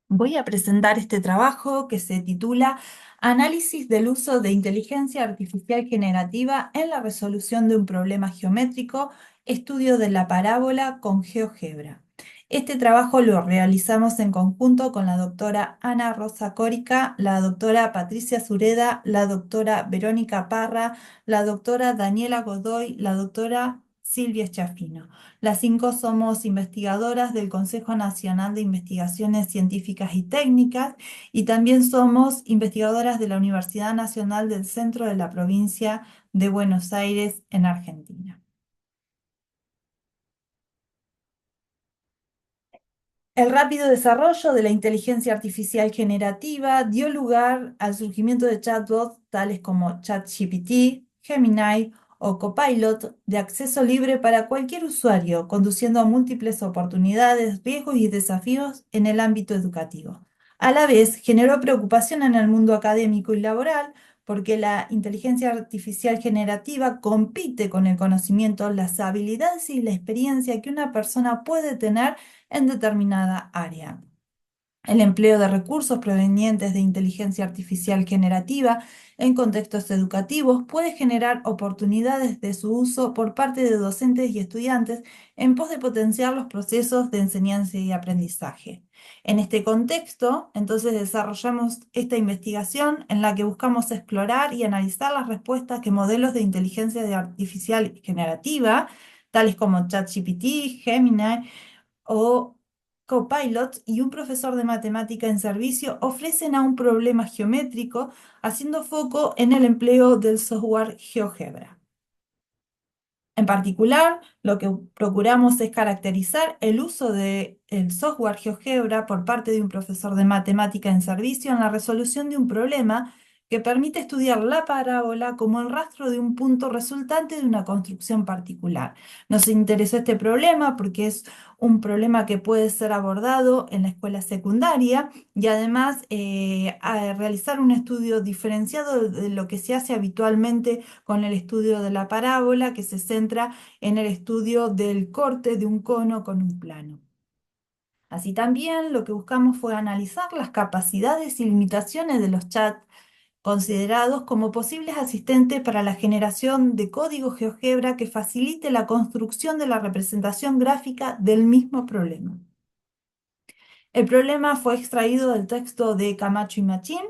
Voy a presentar este trabajo que se titula Análisis del uso de inteligencia artificial generativa en la resolución de un problema geométrico, estudio de la parábola con GeoGebra. Este trabajo lo realizamos en conjunto con la doctora Ana Rosa Córica, la doctora Patricia Sureda, la doctora Verónica Parra, la doctora Daniela Godoy, la doctora Silvia Schiaffino. Las cinco somos investigadoras del Consejo Nacional de Investigaciones Científicas y Técnicas y también somos investigadoras de la Universidad Nacional del Centro de la Provincia de Buenos Aires en Argentina. El rápido desarrollo de la inteligencia artificial generativa dio lugar al surgimiento de chatbots tales como ChatGPT, Gemini o Copilot de acceso libre para cualquier usuario, conduciendo a múltiples oportunidades, riesgos y desafíos en el ámbito educativo. A la vez, generó preocupación en el mundo académico y laboral porque la inteligencia artificial generativa compite con el conocimiento, las habilidades y la experiencia que una persona puede tener en determinada área. El empleo de recursos provenientes de inteligencia artificial generativa en contextos educativos puede generar oportunidades de su uso por parte de docentes y estudiantes en pos de potenciar los procesos de enseñanza y aprendizaje. En este contexto, entonces desarrollamos esta investigación en la que buscamos explorar y analizar las respuestas que modelos de inteligencia artificial generativa, tales como ChatGPT, Gemini, o Copilot y un profesor de matemática en servicio ofrecen a un problema geométrico, haciendo foco en el empleo del software GeoGebra. En particular, lo que procuramos es caracterizar el uso del software GeoGebra por parte de un profesor de matemática en servicio en la resolución de un problema que permite estudiar la parábola como el rastro de un punto resultante de una construcción particular. Nos interesó este problema porque es un problema que puede ser abordado en la escuela secundaria y además a realizar un estudio diferenciado de lo que se hace habitualmente con el estudio de la parábola, que se centra en el estudio del corte de un cono con un plano. Así también lo que buscamos fue analizar las capacidades y limitaciones de los chats considerados como posibles asistentes para la generación de código GeoGebra que facilite la construcción de la representación gráfica del mismo problema. El problema fue extraído del texto de Camacho y Machín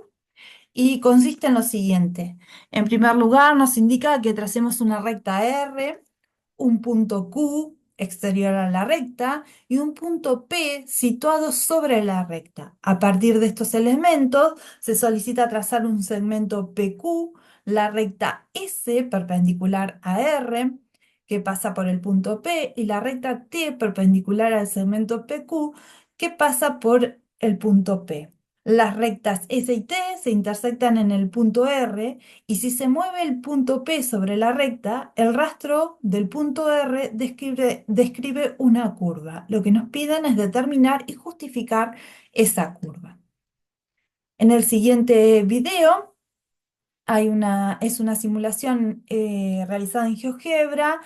y consiste en lo siguiente. En primer lugar, nos indica que tracemos una recta R, un punto Q exterior a la recta y un punto P situado sobre la recta. A partir de estos elementos, se solicita trazar un segmento PQ, la recta S perpendicular a R, que pasa por el punto P, y la recta T perpendicular al segmento PQ, que pasa por el punto P. Las rectas S y T se intersectan en el punto R y si se mueve el punto P sobre la recta, el rastro del punto R describe una curva. Lo que nos piden es determinar y justificar esa curva. En el siguiente video es una simulación realizada en GeoGebra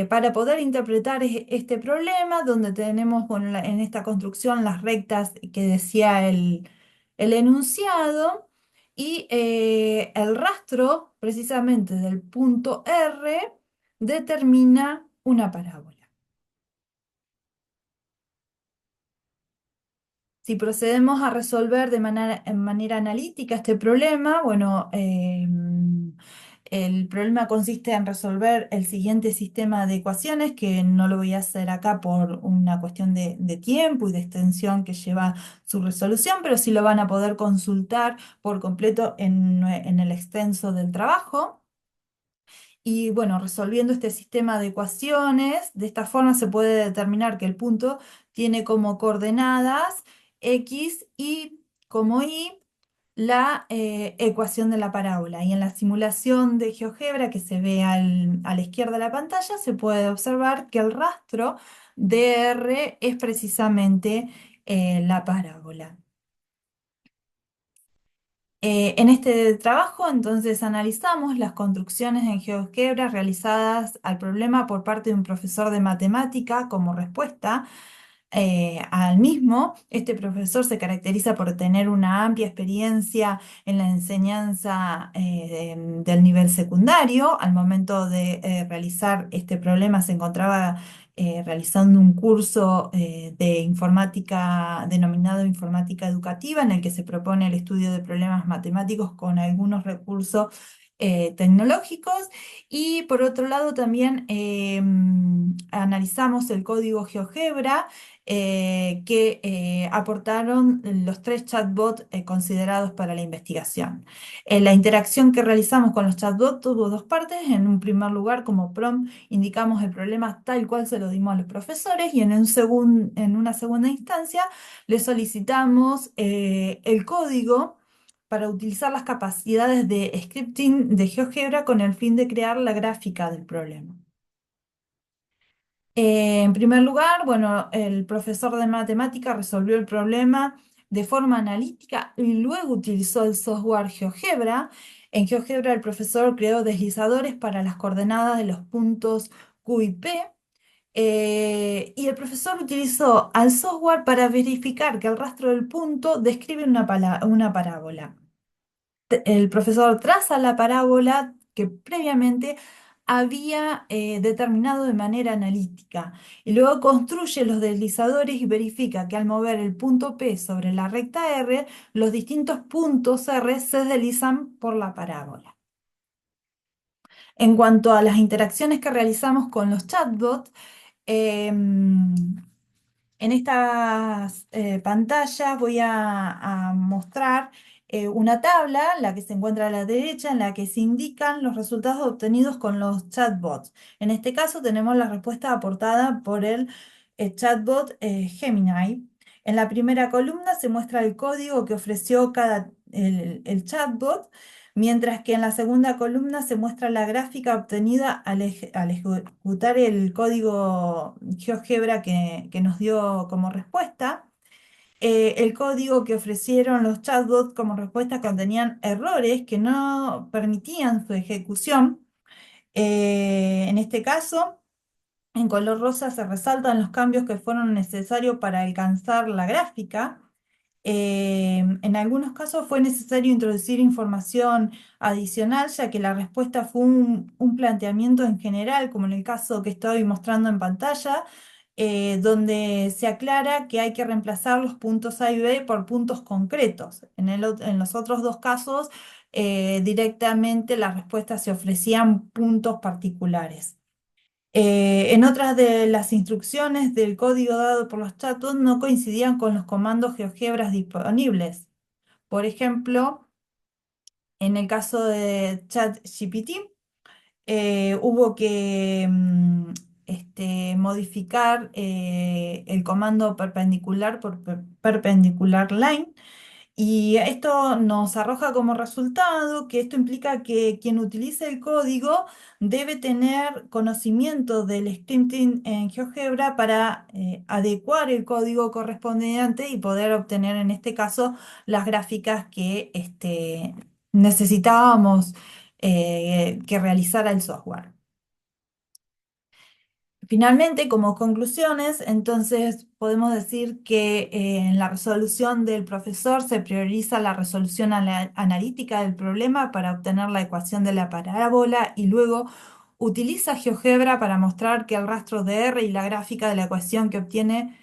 para poder interpretar este problema, donde tenemos bueno, en esta construcción las rectas que decía el enunciado y el rastro precisamente del punto R determina una parábola. Si procedemos a resolver en manera analítica este problema, bueno, el problema consiste en resolver el siguiente sistema de ecuaciones, que no lo voy a hacer acá por una cuestión de tiempo y de extensión que lleva su resolución, pero sí lo van a poder consultar por completo en el extenso del trabajo. Y bueno, resolviendo este sistema de ecuaciones, de esta forma se puede determinar que el punto tiene como coordenadas x y como y la ecuación de la parábola. Y en la simulación de GeoGebra que se ve a la izquierda de la pantalla, se puede observar que el rastro de R es precisamente la parábola. En este trabajo, entonces, analizamos las construcciones en GeoGebra realizadas al problema por parte de un profesor de matemática como respuesta al mismo. Este profesor se caracteriza por tener una amplia experiencia en la enseñanza del nivel secundario. Al momento de realizar este problema se encontraba realizando un curso de informática denominado informática educativa, en el que se propone el estudio de problemas matemáticos con algunos recursos tecnológicos. Y por otro lado también analizamos el código GeoGebra que aportaron los tres chatbots considerados para la investigación. La interacción que realizamos con los chatbots tuvo dos partes. En un primer lugar, como prompt, indicamos el problema tal cual se lo dimos a los profesores, y en una segunda instancia le solicitamos el código para utilizar las capacidades de scripting de GeoGebra con el fin de crear la gráfica del problema. En primer lugar, bueno, el profesor de matemática resolvió el problema de forma analítica y luego utilizó el software GeoGebra. En GeoGebra el profesor creó deslizadores para las coordenadas de los puntos Q y P. Y el profesor utilizó al software para verificar que el rastro del punto describe una parábola. El profesor traza la parábola que previamente había determinado de manera analítica, y luego construye los deslizadores y verifica que al mover el punto P sobre la recta R, los distintos puntos R se deslizan por la parábola. En cuanto a las interacciones que realizamos con los chatbots, em, en estas pantallas voy a mostrar una tabla, la que se encuentra a la derecha, en la que se indican los resultados obtenidos con los chatbots. En este caso tenemos la respuesta aportada por el chatbot Gemini. En la primera columna se muestra el código que ofreció el chatbot, mientras que en la segunda columna se muestra la gráfica obtenida al ejecutar el código GeoGebra que nos dio como respuesta. El código que ofrecieron los chatbots como respuesta contenían errores que no permitían su ejecución. En este caso, en color rosa se resaltan los cambios que fueron necesarios para alcanzar la gráfica. En algunos casos fue necesario introducir información adicional, ya que la respuesta fue un planteamiento en general, como en el caso que estoy mostrando en pantalla, donde se aclara que hay que reemplazar los puntos A y B por puntos concretos. En los otros dos casos, directamente las respuestas se ofrecían puntos particulares. En otras de las instrucciones del código dado por los chatbots no coincidían con los comandos GeoGebras disponibles. Por ejemplo, en el caso de ChatGPT, hubo que modificar el comando perpendicular por perpendicular line, y esto nos arroja como resultado que esto implica que quien utilice el código debe tener conocimiento del scripting en GeoGebra para adecuar el código correspondiente y poder obtener en este caso las gráficas que necesitábamos que realizara el software. Finalmente, como conclusiones, entonces podemos decir que en la resolución del profesor se prioriza la resolución analítica del problema para obtener la ecuación de la parábola, y luego utiliza GeoGebra para mostrar que el rastro de R y la gráfica de la ecuación que obtiene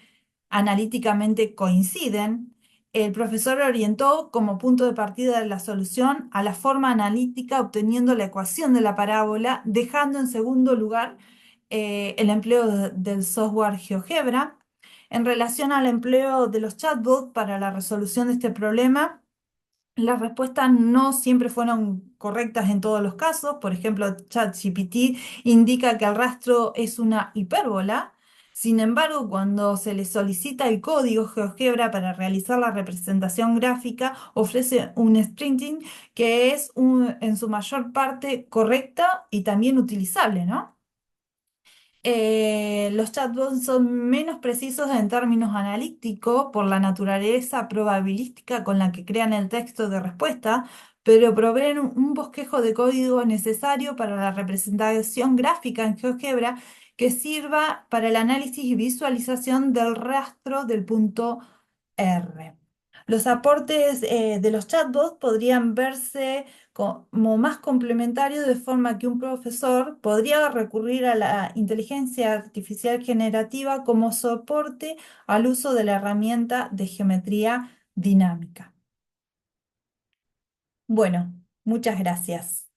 analíticamente coinciden. El profesor orientó como punto de partida de la solución a la forma analítica, obteniendo la ecuación de la parábola, dejando en segundo lugar el empleo del software GeoGebra. En relación al empleo de los chatbots para la resolución de este problema, las respuestas no siempre fueron correctas en todos los casos. Por ejemplo, ChatGPT indica que el rastro es una hipérbola. Sin embargo, cuando se le solicita el código GeoGebra para realizar la representación gráfica, ofrece un sprinting que es en su mayor parte correcta y también utilizable, ¿no? Los chatbots son menos precisos en términos analíticos por la naturaleza probabilística con la que crean el texto de respuesta, pero proveen un bosquejo de código necesario para la representación gráfica en GeoGebra, que sirva para el análisis y visualización del rastro del punto R. Los aportes de los chatbots podrían verse como más complementarios, de forma que un profesor podría recurrir a la inteligencia artificial generativa como soporte al uso de la herramienta de geometría dinámica. Bueno, muchas gracias.